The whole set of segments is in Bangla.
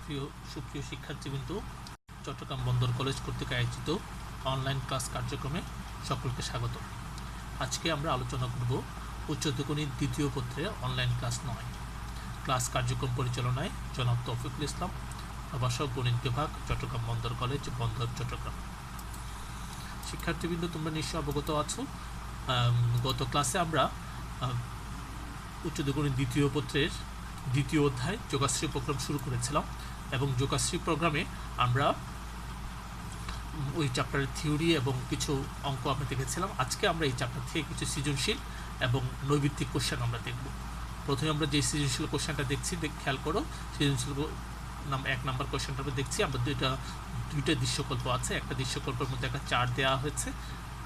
সুপ্রিয় শিক্ষার্থীবৃন্দ, চট্টগ্রাম বন্দর কলেজ কর্তৃক আয়োজিত অনলাইন ক্লাস কার্যক্রমে সকলকে স্বাগত। আজকে আমরা আলোচনা করব উচ্চতর গণিত দ্বিতীয় পত্রে অনলাইন ক্লাস 9। ক্লাস কার্যক্রম পরিচালনায় জনাব তৌফিকুল ইসলাম, প্রভাষক, গণিত বিভাগ, চট্টগ্রাম বন্দর কলেজ, বন্দর, চট্টগ্রাম। শিক্ষার্থীবৃন্দ, তোমরা নিশ্চয় অবগত আছো, গত ক্লাসে আমরা উচ্চতর গণিত দ্বিতীয় পত্রের দ্বিতীয় অধ্যায় যোগাশ্রী প্রোগ্রাম শুরু করেছিলাম এবং যোগাশ্রী প্রোগ্রামে আমরা ওই চ্যাপ্টারের থিওরি এবং কিছু অঙ্ক আমরা দেখেছিলাম। আজকে আমরা এই চ্যাপ্টার থেকে কিছু সৃজনশীল এবং নৈবিত্তিক কোশ্চেন আমরা দেখব। প্রথমে আমরা যে সৃজনশীল কোশ্চেনটা দেখছি খেয়াল করো। সৃজনশীল 1 নম্বর কোশ্চেনটা আমরা দেখছি। আমরা দুইটা দৃশ্যকল্প আছে। একটা দৃশ্যকল্পের মধ্যে একটা চার্ট দেওয়া হয়েছে,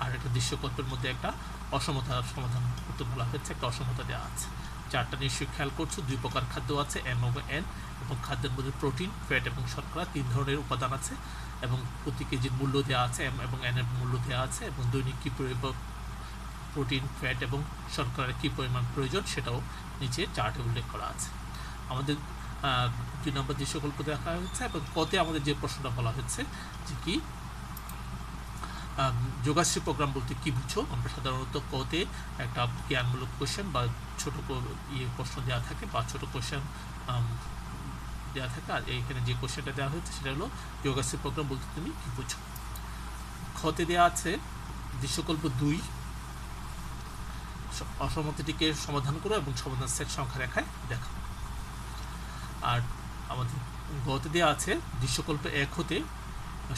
আর একটা দৃশ্যকল্পের মধ্যে একটা অসমতার সমাধান করতে বলা হয়েছে, একটা অসমতা দেওয়া আছে। চারটা নিশ্চয়ই খেয়াল করছো। 2 প্রকার খাদ্য আছে, এম এবং এন, এবং খাদ্যের মধ্যে প্রোটিন, ফ্যাট এবং শর্করা 3 ধরনের উপাদান আছে, এবং প্রতি কেজির মূল্য দেওয়া আছে, এম এবং এন এর মূল্য দেওয়া আছে, এবং দৈনিক কী প্রোটিন, ফ্যাট এবং শর্করার কী পরিমাণ প্রয়োজন সেটাও নিচে চার্টে উল্লেখ করা আছে। আমাদের 2 নম্বর দৃশ্যকল্প দেখা হয়েছে, এবং কতে আমাদের যে প্রশ্নটা বলা হচ্ছে যে কি যোগাশ্রী প্রোগ্রাম বলতে কী বুঝো। আমরা সাধারণত কতে একটা জ্ঞানমূলক কোশ্চেন বা ছোটো প্রশ্ন দেওয়া থাকে বা ছোটো কোশ্চেন দেওয়া থাকে, আর এইখানে যে কোশ্চেনটা দেওয়া হয়েছে সেটা হলো যোগাশ্রী প্রোগ্রাম বলতে তুমি কী বুঝো। খতে দেওয়া আছে দৃশ্যকল্প 2, অসমতাটিকে সমাধান করো এবং সমাধান সেট সংখ্যা রেখায় দেখো। আর আমাদের গতে দেওয়া আছে দৃশ্যকল্প 1 হতে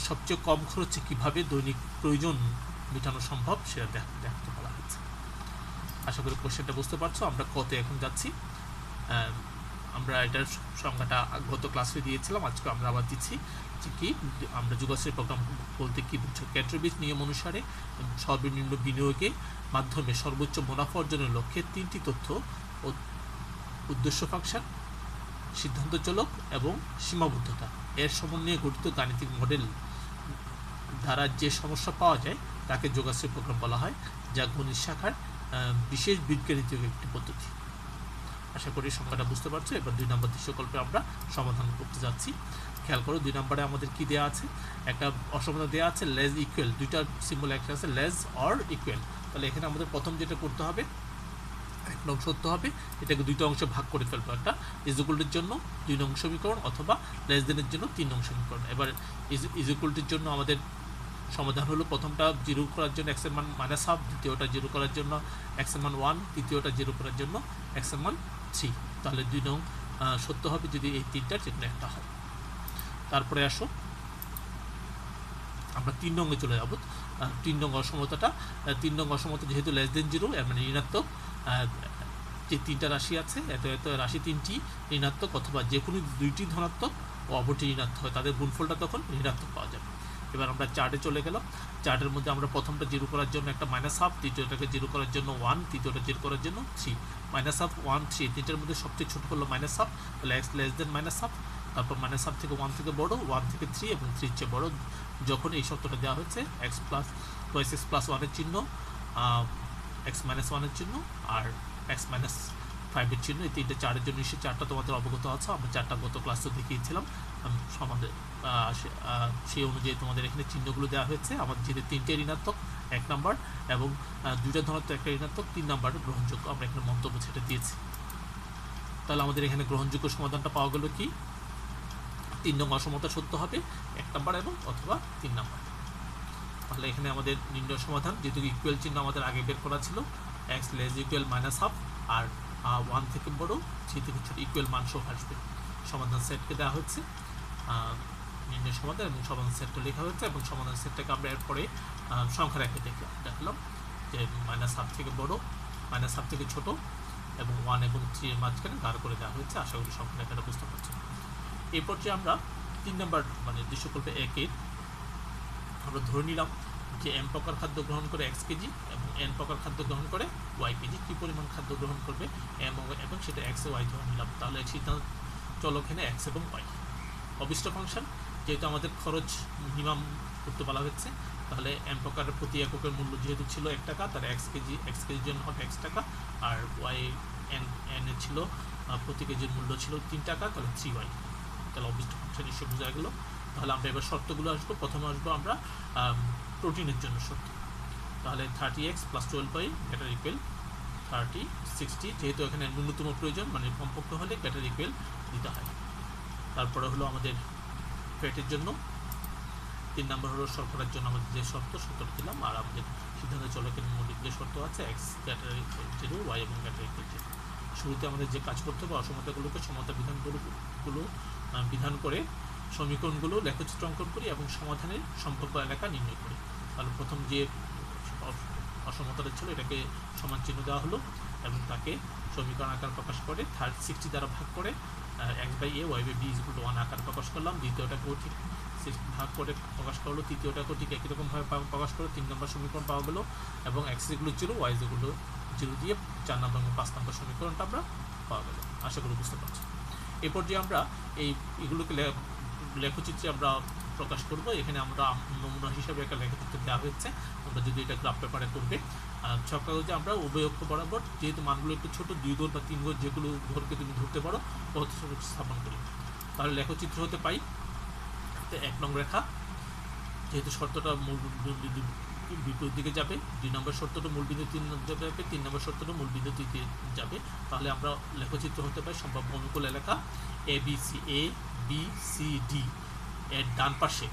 সবচেয়ে কম খরচে কীভাবে দৈনিক প্রয়োজন মেটানো সম্ভব সেটা দেখতে বলা হয়েছে। আশা করি কোশ্চেনটা বুঝতে পারছো। আমরা কতে এখন যাচ্ছি। আমরা এটার সংজ্ঞাটা গত ক্লাসে দিয়েছিলাম, আজকে আমরা আবার দিচ্ছি যে কি আমরা যোগাশ্রী প্রোগ্রাম বলতে কী বুঝছো। ক্যান্টরবিচ নিয়ম অনুসারে সর্বনিম্ন বিনিয়োগের মাধ্যমে সর্বোচ্চ মুনাফা অর্জনের লক্ষ্যে 3টি তথ্য: উদ্দেশ্য ফাংশন, সিদ্ধান্ত চলক এবং সীমাবদ্ধতা এর সমন্বয়ে গঠিত গাণিতিক মডেল দ্বারা যে সমস্যা পাওয়া যায় তাকে যোগাশ্রী প্রোগ্রাম বলা হয়, যা গণিত শাখার বিশেষ বীজগাণিতিক একটি পদ্ধতি। আশা করি সংখ্যাটা বুঝতে পারছো। এবার 2 নম্বর দৃশ্যকল্পে আমরা সমাধান করতে যাচ্ছি। খেয়াল করো 2 নম্বরে আমাদের কি দেওয়া আছে, একটা অসমতা দেওয়া আছে লেস ইকুয়াল, দুইটা সিম্বল একটা আছে লেস অর ইকুয়াল। তাহলে এখানে আমাদের প্রথম যেটা করতে হবে, এক নং সত্য হবে, এটাকে 2টা অংশে ভাগ করে ফেলবো। একটা ইজুকুলটির জন্য 2 নং সমীকরণ অথবা লেস দেনের জন্য 3 নং সমীকরণ। এবার ইজুকুলটির জন্য আমাদের সমাধান হলো প্রথমটা 0 করার জন্য x এর মান -1/2, দ্বিতীয়টা 0 করার জন্য x এর মান 1, তৃতীয়টা 0 করার জন্য x এর মান 3। তাহলে 2 নং সত্য হবে যদি এই 3টার যে কোনো একটা হয়। তারপরে আসো আমরা 3 নংয়ে চলে যাব। 3 নং অসমতাটা, 3 নং অসমতা যেহেতু লেস দেন 0 এর মানে ঋণাত্মক, যে 3টা রাশি আছে এত রাশি 3টি ঋণাত্মক অথবা যে কোনো 2টি ধনাত্মক ও অপরটি ঋণাত্মক হয়, তাদের গুণফলটা তখন ঋণাত্মক পাওয়া যাবে। এবার আমরা চার্টে চলে গেলাম। চার্টের মধ্যে আমরা প্রথমটা 0 করার জন্য একটা -1/2, দ্বিতীয়টাকে 0 করার জন্য 1, তৃতীয়টা 0 করার জন্য 3। -1/2, 1, 3, তিনটার মধ্যে সবচেয়ে ছোট হলো -1/2, তাহলে x লেস দেন -1/2। তারপর -1/2 থেকে 1 থেকে বড়, 1 থেকে 3 এবং 3 চেয়ে বড় যখন এই শর্তটা দেওয়া হয়েছে x + 1 এর চিহ্ন, x - 1 এর চিহ্ন আর x - 5 এর চিহ্ন, এই 3টে চারের জন্য নিশ্চয়ই চারটা তোমাদের অবগত আছে। আমরা চারটা গত ক্লাসে দেখিয়েছিলাম সমাধান, সেই অনুযায়ী তোমাদের এখানে চিহ্নগুলো দেওয়া হয়েছে। আমাদের যেহেতু 3টে ঋণাত্মক 1 নম্বর এবং 2টা ধনাত্মক একটা ঋণাত্মক 3 নম্বর গ্রহণযোগ্য, আমরা এখানে মন্তব্য সেটা দিয়েছি। তাহলে আমাদের এখানে গ্রহণযোগ্য সমাধানটা পাওয়া গেল কি 3 নং অসমতা সত্য হবে 1 নম্বর এবং অথবা 3 নম্বর। তাহলে এখানে আমাদের নির্ণয় সমাধান, যেহেতু ইকুয়াল চিহ্ন আমাদের আগে বের করা ছিল, x লেস ইকুয়াল -1/2 আর 1 থেকে বড় 3 থেকে ছোট ইকুয়াল মান সহ আসবে। সমাধান সেটকে দেওয়া হচ্ছে নির্ণয় সমাধান এবং সমাধান সেটটা লেখা হয়েছে, এবং সমাধান সেটটাকে আমরা এরপরে সংখ্যা রেখে দেখালাম যে -1/2 থেকে বড়, -1/2 থেকে ছোট এবং 1 এবং 3 এর মাঝখানে গাঢ় করে দেওয়া হয়েছে। আশা করি সংখ্যা রেখাটা বুঝতে পারছি। এরপর যে আমরা 3 নম্বর মানে দৃশ্যকল্পে 1 আমরা ধরে নিলাম যে m প্রকার খাদ্য গ্রহণ করে x কেজি এবং n প্রকার খাদ্য গ্রহণ করে y কেজি। কী পরিমাণ খাদ্য গ্রহণ করবে m এবং সেটা x ও y ধরে নিলাম। তাহলে সিদ্ধান্ত চলক এখানে x এবং y। অবিষ্ট ফাংশন, যেহেতু আমাদের খরচ মিনিমাম করতে বলা হচ্ছে, তাহলে m প্রকারের প্রতি এককের মূল্য যেহেতু ছিল 1 টাকা, তাহলে x কেজির জন্য হবে x টাকা, আর y n এর ছিল প্রতি কেজির মূল্য ছিল 3 টাকা, তাহলে 3y। তাহলে অবশিষ্ট ফাংশন নিশ্চয়ই বোঝা গেল। তাহলে আমরা এবার শর্তগুলো আসবো। প্রথমে আসবো আমরা প্রোটিনের জন্য শর্ত। তাহলে 30x + 12y গ্রেটার ইকুয়াল 30 60, যেহেতু এখানে ন্যূনতম প্রয়োজন মানে কমপক্ষ হলে গ্রেটার ইকুয়াল দিতে হয়। তারপরে হলো আমাদের ফ্যাটের জন্য 3 নম্বর হলো শর্করার জন্য আমাদের যে শর্তটা দিলাম, আর আমাদের সিদ্ধান্ত চলকের মৌলিক যে শর্ত আছে x গ্রেটার ইকুয়াল 0, y এবং গ্রেটার ইকুয়াল 0। শুরুতে আমাদের যে কাজ করতে হবে অসমতাগুলোকে সমতা বিধান করে সমীকরণগুলো লেখচিত্র অঙ্কন করি এবং সমাধানের সম্ভাব্য এলাকা নির্ণয় করি। তাহলে প্রথম যে অসমতাটা ছিল এটাকে সমান চিহ্ন দেওয়া হলো এবং তাকে সমীকরণ আকার প্রকাশ করে 60 দ্বারা ভাগ করে x/a y/b = 1 আকার প্রকাশ করলাম। দ্বিতীয়টাকেও ঠিক ভাগ করে প্রকাশ করলো, তৃতীয়টাকেও ঠিক একই রকমভাবে প্রকাশ করে 3 নম্বর সমীকরণ পাওয়া গেল এবং x = 0 y = 0 দিয়ে 4 নম্বর এবং 5 নম্বর সমীকরণটা আমরা পাওয়া গেল। আশা করি বুঝতে পারছি। এরপর যে আমরা এইগুলোকে লেখচিত্রে আমরা প্রকাশ করব। এখানে আমরা নমুনা হিসাবে একটা লেখচিত্র দেওয়া হয়েছে, আমরা যদি এটা গ্রাফ পেপারে করবে ছক কাগজে আমরা উভয় অক্ষ বরাবর, যেহেতু মানগুলো একটু ছোট 2 ঘর বা 3 ঘর যেগুলো ঘরকে তুমি ধরতে পারো স্থাপন করি। তাহলে লেখচিত্র হতে পাই 1 নং রেখা, যেহেতু শর্তটা মূল বিন্দু বিপরীত দিকে যাবে, 2 নম্বর শর্তটা মূল বিন্দু 3 যাবে, 3 নম্বর শর্তটা মূল বিন্দু 3 যাবে। তাহলে আমরা লেখচিত্র হতে পাই সম্ভাব্য অনুকূল এলাকা এ বি সি ডি এর ডান পাশে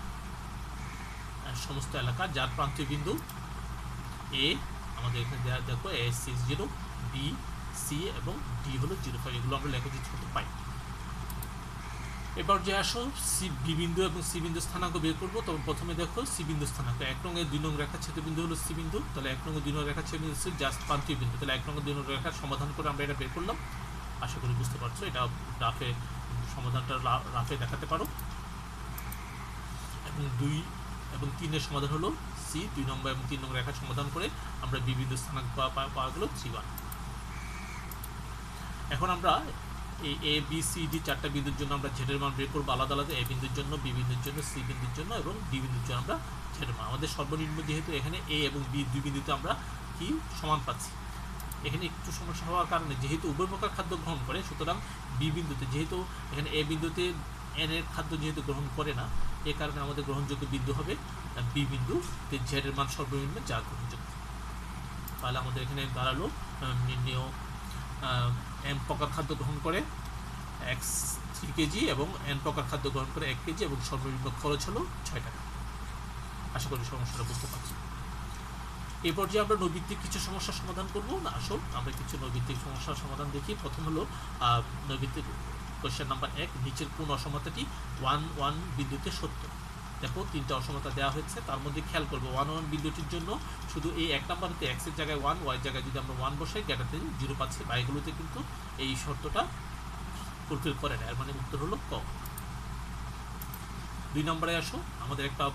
সমস্ত এলাকা যার প্রান্তীয় বিন্দু এ আমাদের এখানে দেখো এ 60, বি সি এবং ডি হলো 05, এগুলো আমরা লেখচিত্র হতে পাই। এবার যে আসো বি বিন্দু এবং সি বিন্দু স্থানাঙ্ক বের করবো। তবে প্রথমে দেখো সি বিন্দু স্থানাঙ্ক 1 নং এর 2 নং রেখা ছেদবিন্দু হলো সি বিন্দু। তাহলে 1 নং এর 2 নং রেখা ছেদবিন্দু জাস্ট প্রান্তীয় বিন্দু। তাহলে 1 নং এর 2 নং রেখার সমাধান করে আমরা এটা বের করলাম। আশা করি বুঝতে পারছো, এটা গ্রাফে সমাধানটা রাফে দেখাতে পারো। এবং 2 এবং 3 এর সমাধান হলো সি, 2 নম্বর এবং 3 নং রেখার সমাধান করে আমরা বি বিন্দু স্থানাঙ্ক পাওয়া গেল 3, 1। এখন আমরা এই এ বি সি ডি 4টা বিন্দুর জন্য আমরা জেড এর মান বের করবো আলাদা আলাদা, এ বিন্দুর জন্য, বি বিন্দুর জন্য, সি বিন্দুর জন্য এবং ডি বিন্দুর জন্য আমরা জেড এর মান। আমাদের সর্বনিম্ন যেহেতু এখানে এ এবং বি 2 বিন্দুতে আমরা কি সমান পাচ্ছি, এখানে একটু সমস্যা হওয়ার কারণে যেহেতু উভয় প্রকার খাদ্য গ্রহণ করে, সুতরাং বি বিন্দুতে যেহেতু এখানে এ বিন্দুতে এন এর খাদ্য যেহেতু গ্রহণ করে না, এ কারণে আমাদের গ্রহণযোগ্য বিন্দু হবে বি বিন্দুতে জেড এর মান সর্বনিম্ন যা গ্রহণযোগ্য। তাহলে আমাদের এখানে দাঁড়ালো নির্ণেয় এম প্রকার খাদ্য গ্রহণ করে x 3 কেজি এবং n প্রকার খাদ্য গ্রহণ করে 1 কেজি এবং সর্বনিম্ন খরচ হলো 6 টাকা। আশা করি সমস্যাটা বুঝতে পারছি। এরপর যে আমরা নৈবিত্তিক কিছু সমস্যার সমাধান করব। আসো আমরা কিছু নৈবিত্তিক সমস্যার সমাধান দেখি। প্রথম হলো নৈবিত্তিক কোশ্চেন নাম্বার 1, নিচের কোন অসমতাটি 1 1 বিন্দুতে সত্য। দেখো 3টা অসমতা দেওয়া হয়েছে, তার মধ্যে খেয়াল করবো 1 1 বিন্দুটির জন্য শুধু এই 1 নম্বরতে x এর জায়গায় 1, y এর জায়গায় যদি আমরা 1 বসাই গ্রেটার দেন 0 পাচ্ছি, বা এগুলোতে কিন্তু এই শর্তটা ফুলফিল করে না, এর মানে উত্তর হলো ক। 2 নম্বরে আসো, আমাদের একটা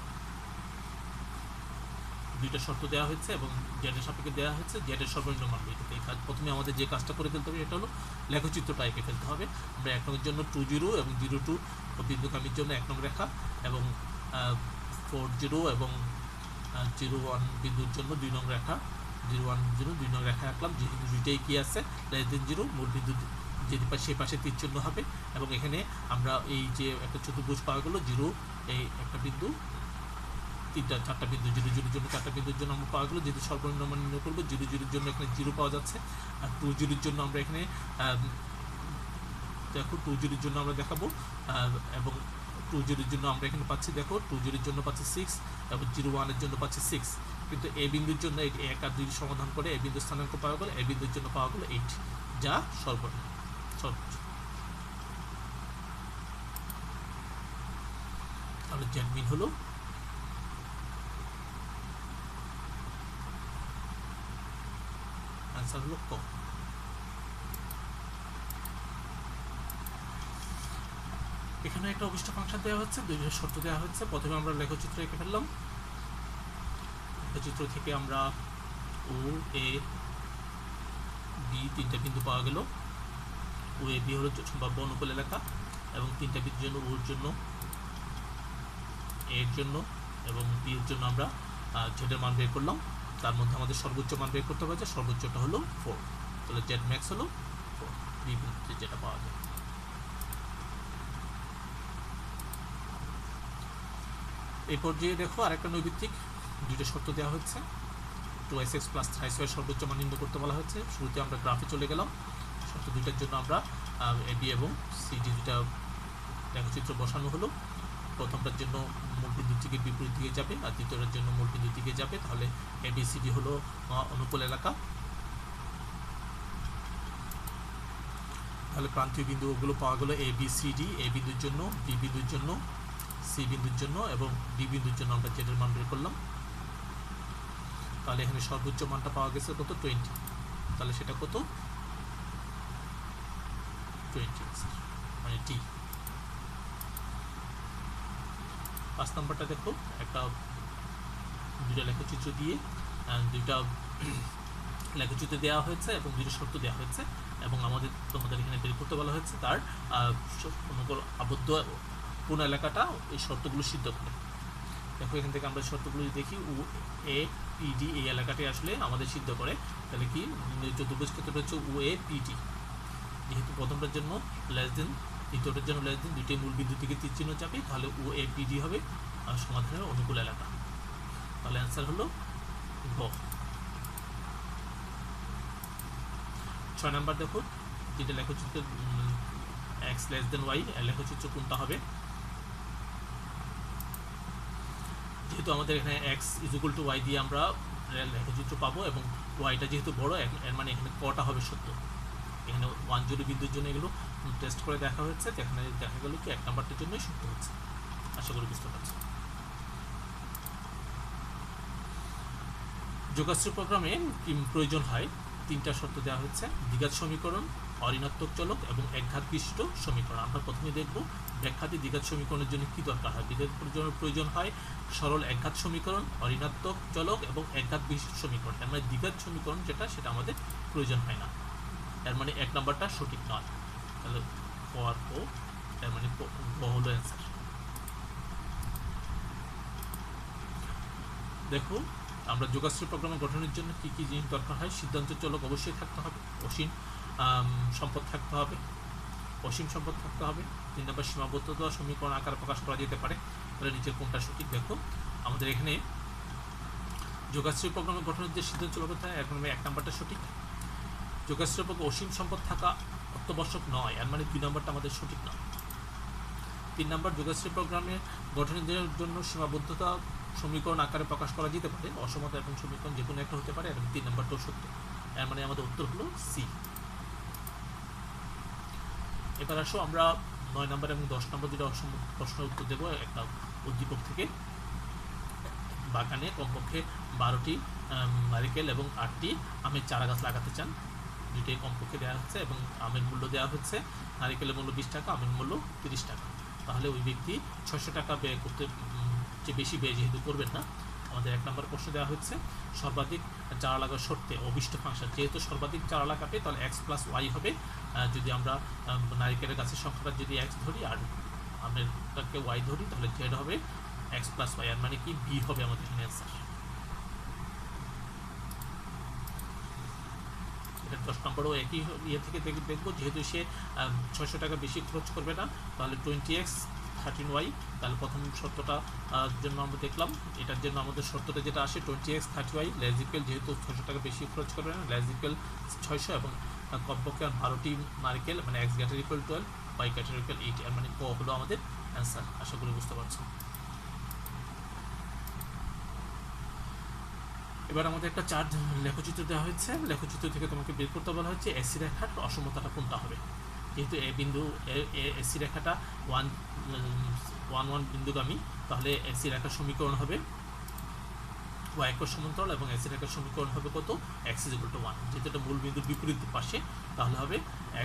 2টা শর্ত দেওয়া হয়েছে এবং জেড এর সাপেক্ষে দেওয়া হয়েছে, জেড এর সর্বনিম্ন মান বের করতে। প্রথমে আমাদের যে কাজটা করে ফেলতে হবে এটা হলো লেখচিত্রটা এঁকে ফেলতে হবে। আমরা 1 নং এর জন্য 20 এবং 02 বিন্দুগামীর জন্য 1 নং রেখা এবং 40 এবং 01 বিন্দুর জন্য 2 নং রেখা, 01 0 2 নং রেখা আঁকলাম। যেহেতু দুইটাই কি আছে <0, মূল বিন্দু যেটি সেই পাশে তীর চিহ্ন হবে এবং এখানে আমরা এই যে একটা চতুর্ভুজ পাওয়া গেল 0 এই একটা বিন্দু, 4টা বিন্দু 0 0 জন্য 4টা বিন্দুর জন্য আমরা পাওয়া গেল। যেহেতু সর্বনিম্ন মান নির্ণয় করবো 0 0 জন্য এখানে 0 পাওয়া যাচ্ছে, আর 20 জন্য আমরা এখানে দেখো 20 জন্য আমরা দেখাবো এবং 20 জন্য আমরা এখানে পাচ্ছি, দেখো 20 জন্য পাচ্ছি 6 এবং 01 এর জন্য পাচ্ছি 6, কিন্তু এ বিন্দুর জন্য 1 আর 2 সমাধান করে এ বিন্দুর স্থানাঙ্ক পাওয়া গেল, এ বিন্দুর জন্য পাওয়া গেল 8, যা সর্বনিম্ন সর্বোচ্চ। তাহলে জেড মিন হলো আনসার হলো ক। এখানে একটা অভিষ্ট ফাংশন দেওয়া হচ্ছে, 2টা শর্ত দেওয়া হচ্ছে। প্রথমে আমরা লেখচিত্র এঁকে ফেললাম। লেখচিত্র থেকে আমরা ও এ বি 3টা বিন্দু পাওয়া গেল। ও এ বি হলো সম্ভাব্য অনুকূল এলাকা এবং 3টা বিন্দুর জন্য ওর জন্য, এর জন্য এবং বি এর জন্য আমরা জেডের মান বের করলাম। তার মধ্যে আমাদের সর্বোচ্চ মান বের করতে হবে, সর্বোচ্চটা হলো 4। তাহলে জেড ম্যাক্স হলো 4, বি বিন্দুতে যেটা পাওয়া যায়। এই পর্যায়ে দেখো আরেকটা নৈমিত্তিক দুইটা শর্ত দেওয়া হচ্ছে। 2x প্লাস 3y সর্বোচ্চ মান নির্ণয় করতে বলা হচ্ছে। শুরুতে আমরা গ্রাফে চলে গেলাম। শর্ত দুইটার জন্য আমরা এ বি এবং সি ডি দুইটা লেখচিত্র বসানো হলো। প্রথমটার জন্য মূল বিন্দু থেকে বিপরীত দিকে যাবে, আর দ্বিতীয়টার জন্য মূল বিন্দু দিকে যাবে। তাহলে এ বি সি ডি হলো অনুকূল এলাকা। তাহলে প্রান্তীয় বিন্দুগুলো পাওয়া গেল এ বি সি ডি, এ বিন্দুর জন্য, বি বিন্দুর জন্য, সি বিন্দুর জন্য এবং ডি বিন্দুর জন্য আমরা জেডের মান বের করলাম। তাহলে এখানে সর্বোচ্চ মানটা পাওয়া গেছে কত? 20। তাহলে সেটা কত? 20 মানে ডি। 5 নম্বরটা দেখো, একটা দুইটা লেখচিত্র দিয়ে দুইটা লেখচিত্র দেওয়া হয়েছে এবং দুইটা শর্ত দেওয়া হয়েছে এবং তোমাদের এখানে বের করতে বলা হয়েছে তার আবদ্ধ কোন এলাকাটা এই শর্তগুলো সিদ্ধ করে। দেখো এখান থেকে আমরা শর্তগুলো দেখি, ও এ পি ডি এই এলাকাটাই আসলে আমাদের সিদ্ধ করে। তাহলে কি চতুর্ভুজ ক্ষেত্রটা হচ্ছে ও এ পি ডি। যেহেতু প্রথমটার জন্য লেস দেন, দ্বিতীয়টার জন্য লেস দেন, দুইটাই মূল বিন্দু থেকে তীর চিহ্ন যাবে, তাহলে ও এ পি ডি হবে সমাধানের অনুকূল এলাকা। তাহলে অ্যান্সার হলো গ। 6 নাম্বার দেখো, যেটা লেখচিত্র এক্স লেস দেন ওয়াই, লেখচিত্র কোনটা হবে? যেহেতু আমাদের এখানে X is equal to Y দিয়ে আমরা লেখচিত্র পাবো এবং ওয়াইটা যেহেতু বড়, এর মানে এখানে কটা হবে সত্য। এখানে 1 0 বিন্দুর জন্য এগুলো টেস্ট করে দেখা হয়েছে, এখানে দেখা গেল কি 1 নাম্বারটার জন্যই সত্য হচ্ছে। আশা করি বুঝতে পারছি। যোগাশ্রী প্রোগ্রামে কি প্রয়োজন হয়? 3টা শর্ত দেওয়া হচ্ছে, দ্বিঘাত সমীকরণ, অঋণাত্মক চলক এবং একঘাত বিশিষ্ট সমীকরণ। আমরা প্রথমে দেখব ব্যাখ্যাতে দ্বিঘাত সমীকরণের জন্য কি দরকার হয়। দ্বিঘাত প্রয়োজন হয় সরল একঘাত সমীকরণ, অঋণাত্মক চলক এবং একঘাত বিশিষ্ট সমীকরণ। এর মানে দ্বিঘাত সমীকরণ যেটা সেটা আমাদের প্রয়োজন হয় না। এর মানে 1 নাম্বারটা সঠিক নয়। তাহলে ফর ও, এর মানে গ হলো অ্যান্সার। দেখো আমরা যোগাশ্রী প্রোগ্রাম গঠনের জন্য কি কি জিনিস দরকার হয়। সিদ্ধান্ত চলক অবশ্যই থাকতে হবে, অসীম সম্পদ থাকতে হবে, অসীম সম্পদ থাকতে হবে। 3 নম্বর সীমাবদ্ধতা সমীকরণ আকারে প্রকাশ করা যেতে পারে। তাহলে নিচের কোনটা সঠিক? দেখো আমাদের এখানে যোগাশ্রী প্রোগ্রাম গঠনের যে সিদ্ধান্ত চলক থাকে, এখন 1 নাম্বারটা সঠিক। যোগাশ্রী প্রোগ্রাম অসীম সম্পদ থাকা অত্যাবশ্যক নয়, এর মানে 2 নম্বরটা আমাদের সঠিক নয়। 3 নম্বর যোগাশ্রী প্রোগ্রামের গঠনের জন্য সীমাবদ্ধতা সমীকরণ আকারে প্রকাশ করা যেতে পারে, অসমতা এবং সমীকরণ যে কোনো একটা হতে পারে এবং 3 নম্বরটাও সত্য। এর মানে আমাদের উত্তর হলো সি। এবার আসো আমরা 9 নম্বর এবং 10 নম্বর দুটো প্রশ্নের উত্তর দেবো। একটা উদ্দীপক থেকে, বাগানে কমপক্ষে 12টি নারিকেল এবং 8টি আমের চারা গাছ লাগাতে চান। দুইটাই কমপক্ষে দেওয়া হচ্ছে এবং আমের মূল্য দেওয়া হচ্ছে, নারিকেলের মূল্য 20 টাকা, আমের মূল্য 30 টাকা। তাহলে ওই ব্যক্তি 600 টাকা ব্যয় করতে, যে বেশি ব্যয় যেহেতু করবেন না। আমাদের 1 নম্বর প্রশ্ন দেওয়া হচ্ছে সর্বাধিক চারা লাগার শর্তে অভিষ্ট ফাংশন। যেহেতু সর্বাধিক চারা লাগাবে তাহলে এক্স প্লাস ওয়াই হবে। যদি আমরা নারিকেলের গাছের সংখ্যাটা যদি এক্স ধরি আর আমেরটাকে ওয়াই ধরি, তাহলে জেড হবে এক্স প্লাস ওয়াই। আর মানে কি বি হবে আমাদের এখানে অ্যান্সার। এটা 10 নম্বরও একই ইয়ে থেকে দেখবো, যেহেতু সে 600 টাকা বেশি খরচ করবে না, তাহলে 20x 13y। তাহলে প্রথম শর্তটা জন্য আমরা দেখলাম, এটার জন্য আমাদের শর্তটা যেটা আসে 20x 30y লেস ইকুয়াল, যেহেতু 600 টাকা বেশি খরচ করবে না, লেস ইকুয়াল 600 এবং কমপক্ষে 12টি নারকেল, মানে x greater equal 12, y greater equal 8। এর মানে ক হলো আমাদের অ্যান্সার। আশা করি বুঝতে পারছো। এবার আমাদের একটা চার্ট লেখচিত্র দেওয়া হয়েছে, লেখচিত্র থেকে তোমাকে বের করতে বলা হচ্ছে এসি রেখার অসমতাটা কোনটা হবে। যেহেতু এ বিন্দু এসি রেখাটা 1 বিন্দুগামী, তাহলে এসি রেখার সমীকরণ হবে y একক সমান্তরাল এবং এসি রেখার সমীকরণ হবে কত? x = 1। যেহেতু এটা মূল বিন্দুর বিপরীত পাশে, তাহলে হবে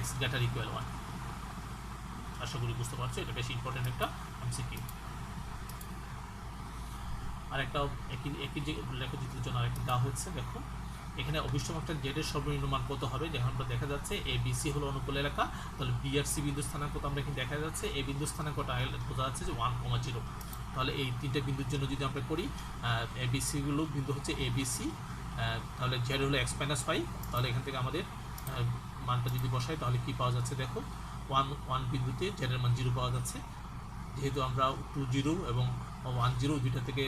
x গ্রেটার ইকুয়াল 1। আশা করি বুঝতে পারছো, এটা বেশি ইম্পর্টেন্ট একটা এমসিকিউ। আর একটা একই যে লেখচিত্রের জন্য আরেকটা দেওয়া হচ্ছে। দেখো এখানে অভিষ্ট মাত্রা জেডের সর্বনিম্ন মান কত হবে। যেখানে আমরা দেখা যাচ্ছে এ বি সি হলো অনুকূল এলাকা, তাহলে বি আর সি বিন্দু স্থানাঙ্ক আমরা এখানে দেখা যাচ্ছে, এ বিন্দু স্থানাঙ্কটা বোঝা যাচ্ছে যে 1,0। তাহলে এই 3টে বিন্দুর জন্য যদি আমরা করি, এ বি সি গুলো বিন্দু হচ্ছে এ বি সি, তাহলে জেড হলো x - y। তাহলে এখান থেকে আমাদের মানটা যদি বসাই তাহলে কি পাওয়া যাচ্ছে? দেখো 1 বিন্দুতে জেডের মান 0 পাওয়া যাচ্ছে। যেহেতু আমরা 2 0 এবং 10 দুইটা থেকে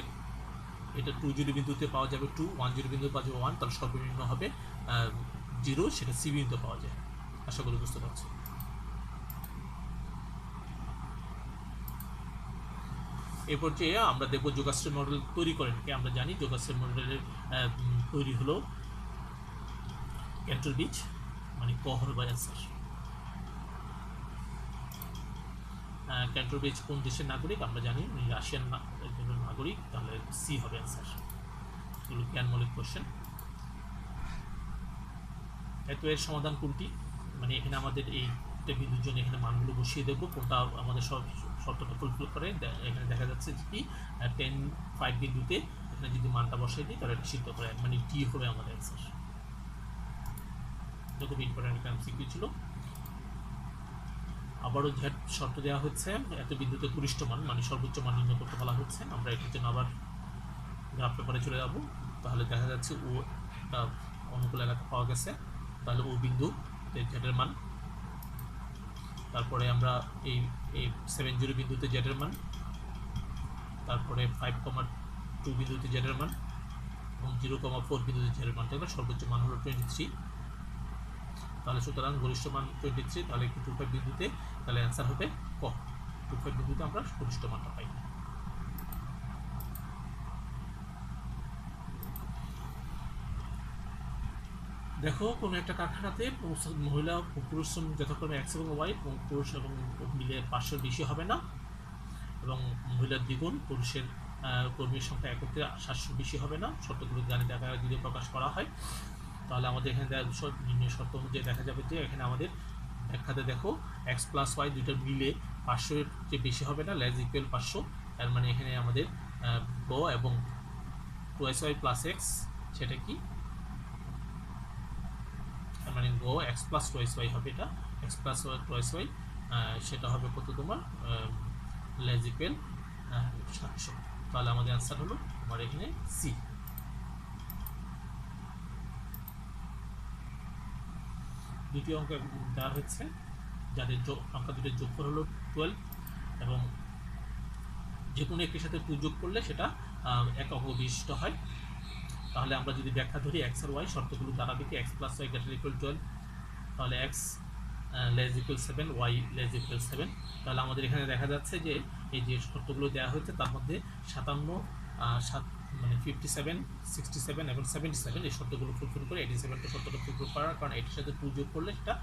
এটা 20 বিন্দুতে পাওয়া যাবে 2, 10 বিন্দুতে পাওয়া যাবে 1, তাহলে সর্বনিম্ন হবে 0, সেটা সি বিন্দুতে পাওয়া যায়। আশা করি বুঝতে পারছি। এরপর যে আমরা দেখব যোগাশ্রয় মডেল তৈরি করেন কে। আমরা জানি যোগাশ্রয় মডেলের তৈরি হলো ক্যান্টরবিচ, মানে ক হবে অ্যান্সার। ক্যান্টরবিচ কোন দেশের নাগরিক? আমরা জানি রাশিয়ান নাগরিক, তাহলে সি হবে অ্যান্সার। এগুলো জ্ঞানমূলক কোশ্চেন। এত এর সমাধান কোনটি? মানে এখানে আমাদের এইটা বিন্দুর জন্য এখানে মানগুলো বসিয়ে দেবো, কোনটা আমাদের সব শর্তটা ফুলফিল করে। এখানে দেখা যাচ্ছে যে কি 10, 5 বিন্দুতে এখানে যদি মানটা বসাই দিই তাহলে এটা সিদ্ধ করে, মানে ডি হবে আমাদের অ্যান্সার। এটা খুব ইম্পর্টেন্ট একটা এমসিকিউ ছিল। আবারও ঝেড শর্ত দেওয়া হচ্ছে, এত বিন্দুতে গরিষ্ঠ মান মানে সর্বোচ্চ মান নির্ণয় করতে বলা হচ্ছে। আমরা এটার জন্য আবার গ্রাফ পেপারে চলে যাব। তাহলে দেখা যাচ্ছে ও একটা অনুকূল এলাকা পাওয়া গেছে, তাহলে ও বিন্দু জেডের মান। তারপরে আমরা এই 70 বিন্দুতে জেডের মান, তারপরে 5,2 বিন্দুতে জেডের মান এবং 0,4 বিন্দুতে জেডের মান। তাহলে সর্বোচ্চ মান হলো 23। তাহলে সুতরাং গরিষ্ঠ মান 23, তাহলে একটু 25 বিন্দুতে, তাহলে অ্যান্সার হবে ক। 25 বিন্দুতে আমরা গরিষ্ঠ মানটা পাই। দেখো কোনো একটা কারখানাতে মহিলা ও পুরুষ শ্রমিক যথাক্রমে এক্স এবং ওয়াই, এবং পুরুষ এবং মিলে 500 বেশি হবে না, এবং মহিলার দ্বিগুণ, পুরুষের কর্মীর সংখ্যা একত্রে 700 বেশি হবে না। শর্তগুলো জানি দেখা যদি প্রকাশ করা হয়, তাহলে আমাদের এখানে নির্ণয় শর্ত অনুযায়ী দেখা যাবে যে এখানে আমাদের ব্যাখ্যাতে দেখো এক্স প্লাস ওয়াই দুইটা মিলে 500-এর যে বেশি হবে না, লেস ইকুয়াল 500। তার মানে এখানে আমাদের গ এবং 2sy প্লাস এক্স, সেটা কি? তার মানে গ এক্স প্লাস 2sy হবে, এটা এক্স প্লাস 2sy, সেটা হবে কত তোমার লেস ইকুয়াল 700। তাহলে আমাদের অ্যান্সার হলো আমার এখানে সি। দ্বিতীয় অঙ্ক দেওয়া হচ্ছে, যাদের সংখ্যা দুটোর যোগফল হলো 12, এবং যে কোনো একটির সাথে 2 যোগ করলে সেটা এক অঙ্ক বিশিষ্ট হয়। তাহলে আমরা যদি ব্যাখ্যা ধরি এক্স আর ওয়াই, শর্তগুলো দাঁড়াবে কি X plus Y greater equal 12, তাহলে X less equal 7, Y less equal 7। তাহলে আমাদের এখানে দেখা যাচ্ছে যে এই যে শর্তগুলো দেওয়া হয়েছে তার মধ্যে 57, মানে 57, 67 এবং 77 এই শর্তগুলো ফুলফিল করে 87টা শর্তটা ফুলফিল করার কারণ এটির সাথে 2 যোগ করলে সেটা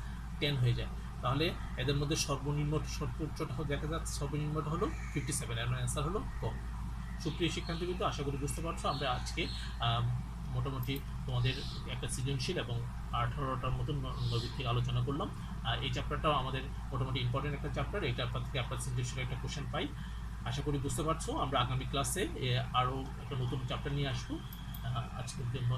10 হয়ে যায়। তাহলে এদের মধ্যে সর্বনিম্ন সর্বোচ্চটা দেখা যাচ্ছে, সর্বনিম্নটা হলো 57, এর অ্যান্সার হলো ক। সুপ্রিয় শিক্ষার্থী কিন্তু আশা করি বুঝতে পারছো, আমরা আজকে মোটামুটি তোমাদের একটা সৃজনশীল এবং 18টার মতন নৈর্ভিত্তিক আলোচনা করলাম। এই চ্যাপ্টারটাও আমাদের মোটামুটি ইম্পর্টেন্ট একটা চ্যাপ্টার, এই চ্যাপ্টার থেকে আপনার সৃজনশীল একটা কোশ্চেন পাই। আশা করি বুঝতে পারছো। আমরা আগামী ক্লাসে আরও একটা নতুন চ্যাপ্টার নিয়ে আসবো। আজকের জন্য